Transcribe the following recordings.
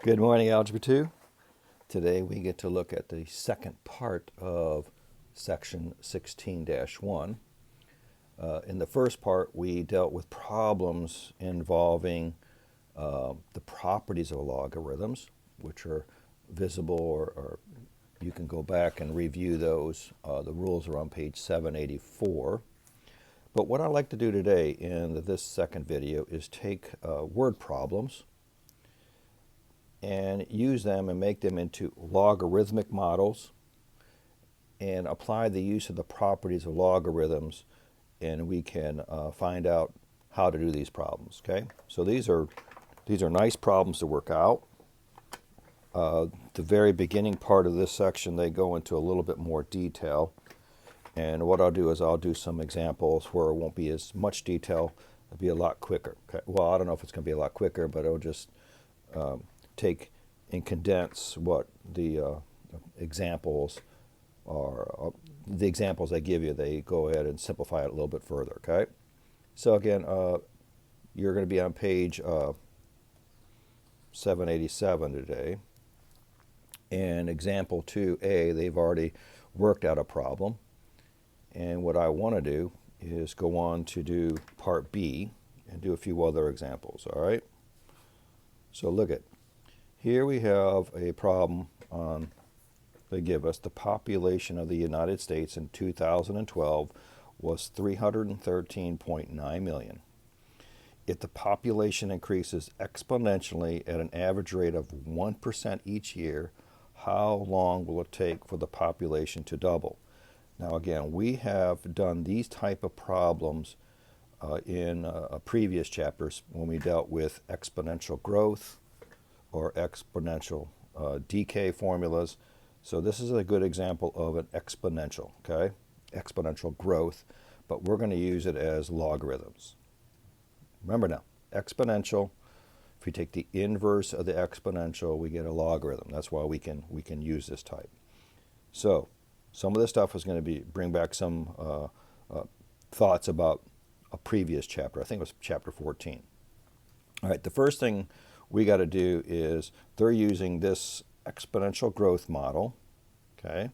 Good morning, Algebra 2. Today we get to look at the second part of section 16-1. In the first part, we dealt with problems involving the properties of logarithms, which are visible, or you can go back and review those. The rules are on page 784. But what I'd like to do today in this second video is take word problems and use them and make them into logarithmic models and apply the use of the properties of logarithms, and we can find out how to do these problems. Okay, so these are nice problems to work out. The very beginning part of this section, they go into a little bit more detail, and what I'll do is I'll do some examples where it won't be as much detail. It'll be a lot quicker. Okay? Well, I don't know if it's going to be a lot quicker, but it'll just take and condense what the examples are. The examples I give you, they go ahead and simplify it a little bit further. Okay, so again, you're going to be on page 787 today, and example 2a, they've already worked out a problem, and what I want to do is go on to do part B and do a few other examples. All right, so look at here, we have a problem on, they give us the population of the United States in 2012 was 313.9 million. If the population increases exponentially at an average rate of 1% each year, how long will it take for the population to double? Now again, we have done these type of problems in previous chapters when we dealt with exponential growth or exponential decay formulas. So this is a good example of an exponential, okay? Exponential growth, but we're going to use it as logarithms. Remember now, exponential, if we take the inverse of the exponential, we get a logarithm. That's why we can use this type. So some of this stuff is going to bring back some thoughts about a previous chapter. I think it was chapter 14. All right, the first thing we got to do is they're using this exponential growth model. Okay,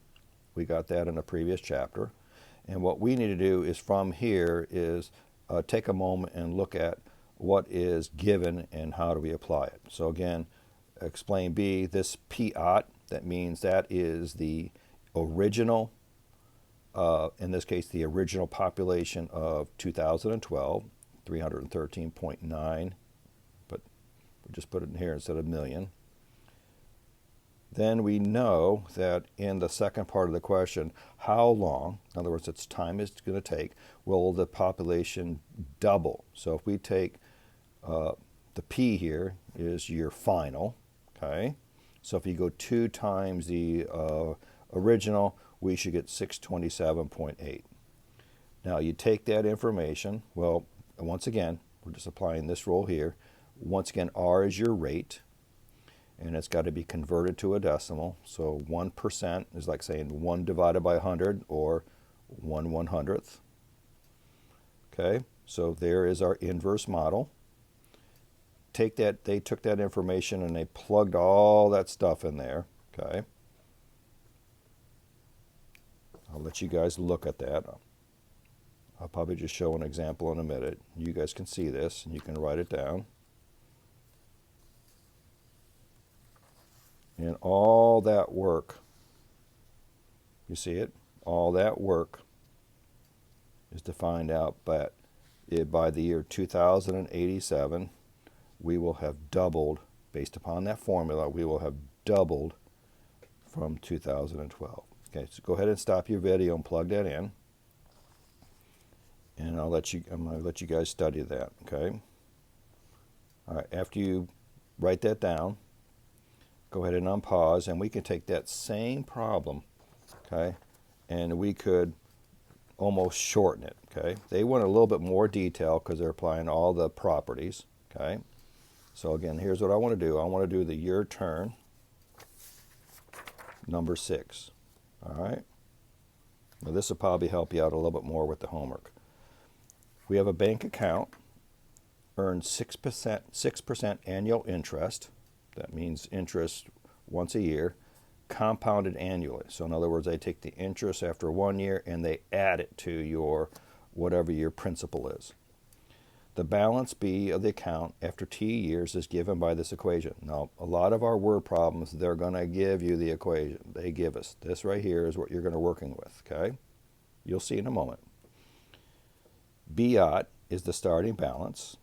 we got that in a previous chapter, and what we need to do is from here is take a moment and look at what is given and how do we apply it. So again, explain B, this P-OT, that means that is the original, in this case the original population of 2012, 313.9, but we'll just put it in here instead of million. Then we know that in the second part of the question, how long, in other words, its time is going to take, will the population double? So if we take the P here is your final, okay? So if you go 2 times the original, we should get 627.8. Now you take that information, well, once again, we're just applying this rule here. Once again, R is your rate, and it's got to be converted to a decimal. So 1% is like saying 1 divided by 100, or 1/100th. Okay, so there is our inverse model. Take that, they took that information and they plugged all that stuff in there. Okay, I'll let you guys look at that. I'll probably just show an example in a minute. You guys can see this and you can write it down. And all that work, you see it? All that work is to find out that by the year 2087, we will have doubled, based upon that formula, we will have doubled from 2012. Okay, so go ahead and stop your video and plug that in. And I'm going to let you guys study that, okay? All right, after you write that down, go ahead and unpause, and we can take that same problem, okay, and we could almost shorten it, okay? They want a little bit more detail because they're applying all the properties, okay? So again, here's what I want to do. I want to do the year turn, number 6, all right? Now this will probably help you out a little bit more with the homework. We have a bank account, earns 6% annual interest, That means interest once a year, compounded annually. So in other words, they take the interest after 1 year and they add it to your whatever your principal is. The balance B of the account after T years is given by this equation. Now, a lot of our word problems, they're going to give you the equation. They give us. This right here is what you're going to working with, okay? You'll see in a moment. B naught is the starting balance.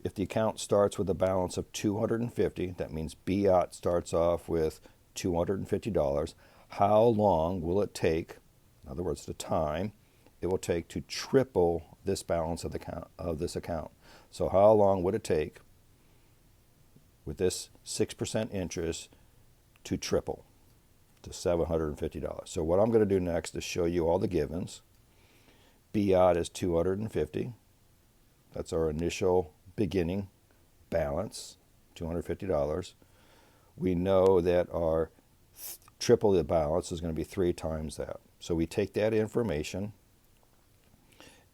If the account starts with a balance of $250, that means B naught starts off with $250. How long will it take, in other words, the time, it will take to triple this balance of this account? So how long would it take with this 6% interest to triple to $750? So what I'm going to do next is show you all the givens. B naught is 250. That's our initial beginning balance, $250. We know that our triple the balance is going to be 3 times that. So we take that information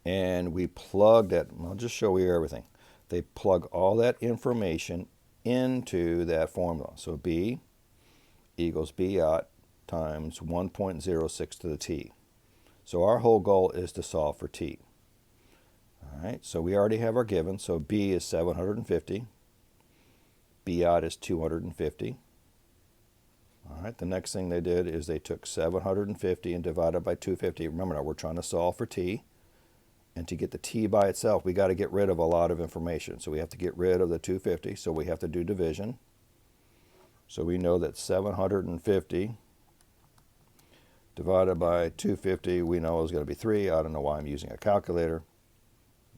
and we plug that. I'll just show you everything. They plug all that information into that formula. So B equals B naught times 1.06 to the T. So our whole goal is to solve for T. All right, so we already have our given. So B is 750. B naught is 250. All right, the next thing they did is they took 750 and divided by 250. Remember now, we're trying to solve for T. And to get the T by itself, we got to get rid of a lot of information. So we have to get rid of the 250. So we have to do division. So we know that 750 divided by 250, we know is going to be 3. I don't know why I'm using a calculator.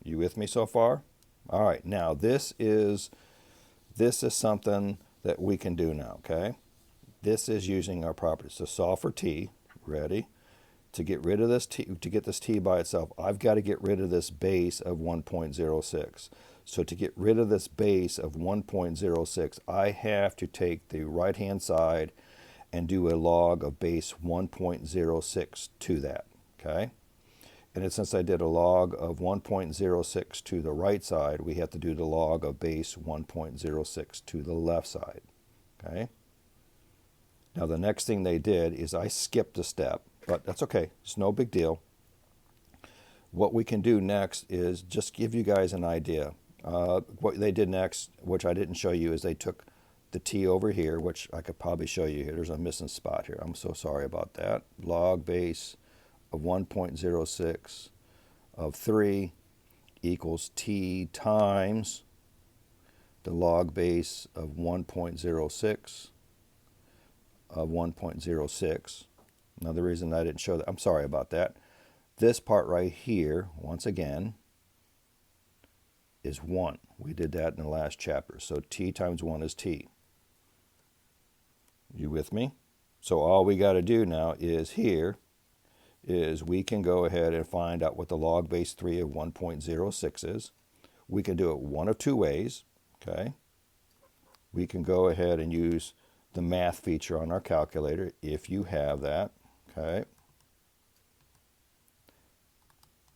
You with me so far? All right, now this is something that we can do now, okay? This is using our properties. So solve for T, ready? To get rid of this T, to get this T by itself, I've got to get rid of this base of 1.06. So to get rid of this base of 1.06, I have to take the right-hand side and do a log of base 1.06 to that, okay? And since I did a log of 1.06 to the right side, we have to do the log of base 1.06 to the left side, okay? Now the next thing they did is I skipped a step, but that's okay. It's no big deal. What we can do next is just give you guys an idea. What they did next, which I didn't show you, is they took the T over here, which I could probably show you here. There's a missing spot here. I'm so sorry about that. Log base of 1.06 of 3 equals T times the log base of 1.06 of 1.06. Now the reason I didn't show that, I'm sorry about that. This part right here, once again, is 1. We did that in the last chapter. So T times 1 is T. You with me? So all we got to do now is here is we can go ahead and find out what the log base 3 of 1.06 is. We can do it one of two ways, okay? We can go ahead and use the math feature on our calculator if you have that, okay?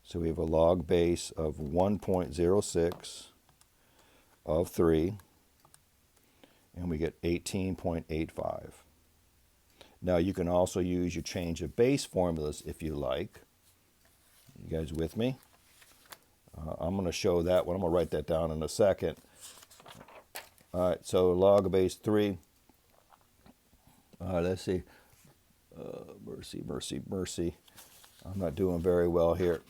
So we have a log base of 1.06 of 3, and we get 18.85. Now you can also use your change of base formulas if you like. You guys with me? I'm going to show that one. I'm going to write that down in a second. All right, so log of base 3. Let's see. Mercy. I'm not doing very well here.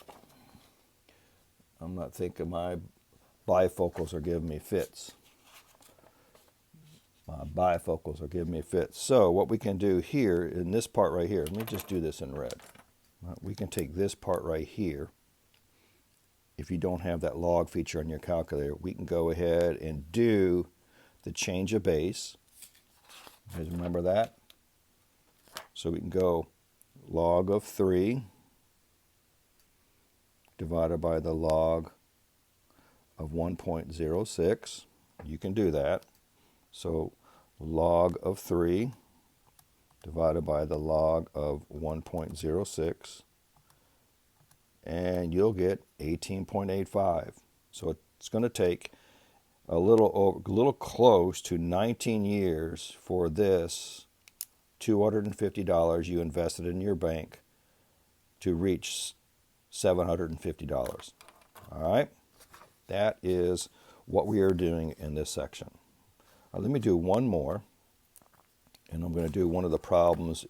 I'm not thinking my bifocals are giving me fits. So what we can do here in this part right here, let me just do this in red. We can take this part right here. If you don't have that log feature on your calculator, we can go ahead and do the change of base. You guys remember that? So we can go log of 3 divided by the log of 1.06. You can do that. So log of 3 divided by the log of 1.06, and you'll get 18.85. So it's going to take a little close to 19 years for this $250 you invested in your bank to reach $750. All right? That is what we are doing in this section. Let me do one more, and I'm going to do one of the problems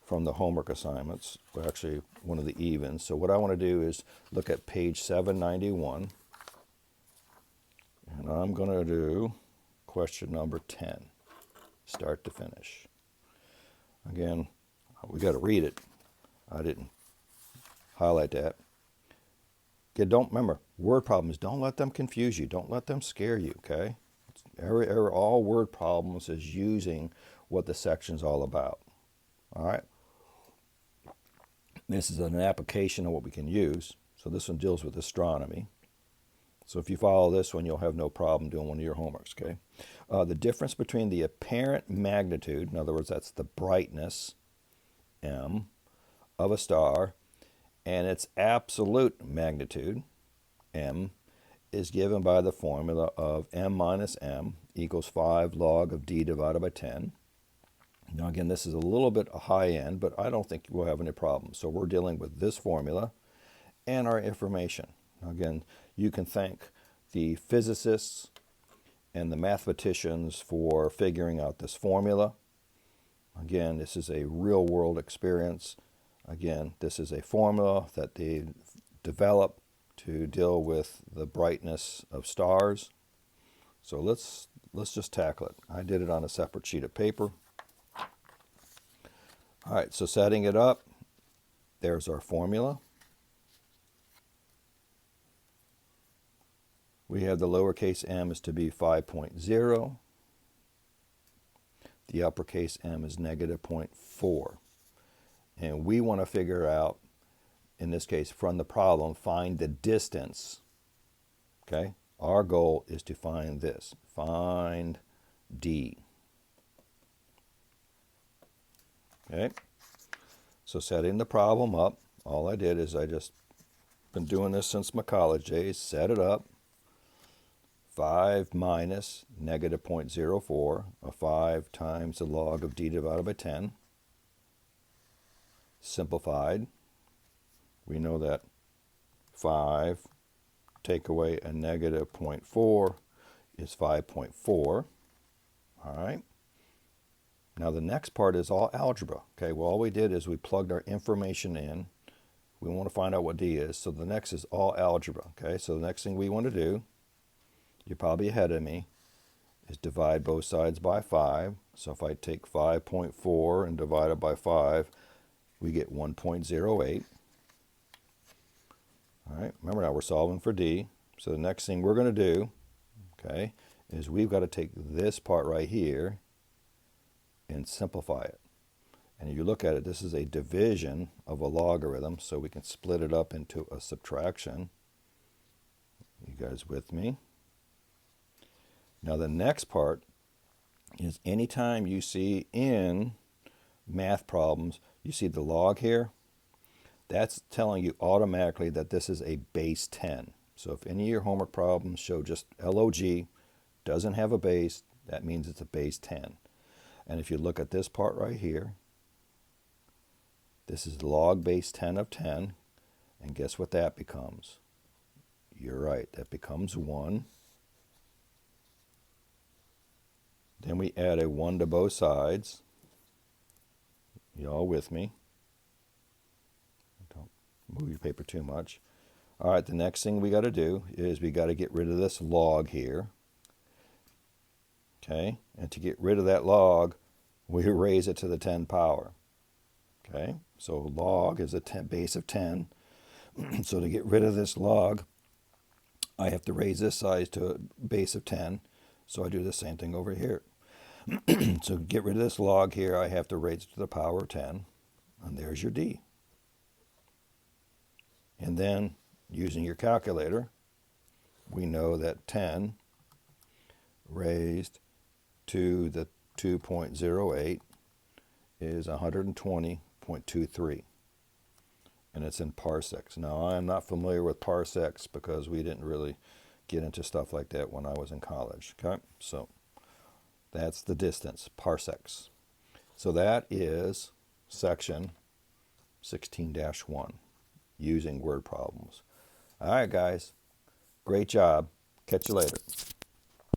from the homework assignments, or actually one of the evens. So what I want to do is look at page 791, and I'm going to do question number 10, start to finish. Again, we got to read it. I didn't highlight that. Again, don't remember, word problems, don't let them confuse you. Don't let them scare you, okay? All word problems is using what the section's all about. All right? This is an application of what we can use. So this one deals with astronomy. So if you follow this one, you'll have no problem doing one of your homeworks, okay? The difference between the apparent magnitude, in other words, that's the brightness, M, of a star, and its absolute magnitude, M, is given by the formula of m minus m equals 5 log of d divided by 10. Now again, this is a little bit high end, but I don't think we'll have any problems. So we're dealing with this formula and our information. Now again, you can thank the physicists and the mathematicians for figuring out this formula. Again, this is a real world experience. Again, this is a formula that they developed to deal with the brightness of stars. So let's just tackle it. I did it on a separate sheet of paper. All right, so setting it up, there's our formula. We have the lowercase m is to be 5.0. The uppercase m is negative 0.4. And we want to figure out, in this case, from the problem, find the distance. Okay? Our goal is to find this. Find d. Okay? So setting the problem up, all I did is I just been doing this since my college days, set it up. 5 minus negative 0.04, 5 times the log of d divided by 10. Simplified. We know that 5 take away a negative 0.4 is 5.4. All right. Now the next part is all algebra. Okay, well all we did is we plugged our information in. We want to find out what d is. So the next is all algebra. Okay, so the next thing we want to do, you're probably ahead of me, is divide both sides by 5. So if I take 5.4 and divide it by 5, we get 1.08. All right, remember now we're solving for d. So the next thing we're going to do, okay, is we've got to take this part right here and simplify it. And if you look at it, this is a division of a logarithm, so we can split it up into a subtraction. You guys with me? Now the next part is anytime you see in math problems, you see the log here, that's telling you automatically that this is a base 10. So if any of your homework problems show just log, doesn't have a base, that means it's a base 10. And if you look at this part right here, this is log base 10 of 10, and guess what that becomes? You're right, that becomes 1. Then we add a 1 to both sides. You all with me? Don't move your paper too much. All right, the next thing we got to do is we got to get rid of this log here. Okay, and to get rid of that log, we raise it to the 10 power. Okay, so log is a base of 10. So to get rid of this log, I have to raise this size to a base of 10. So I do the same thing over here. So to get rid of this log here, I have to raise it to the power of 10. And there's your d. And then, using your calculator, we know that 10 raised to the 2.08 is 120.23. And it's in parsecs. Now, I'm not familiar with parsecs because we didn't really get into stuff like that when I was in college. Okay, so that's the distance, parsecs. So that is section 16-1, using word problems. All right, guys, great job. Catch you later.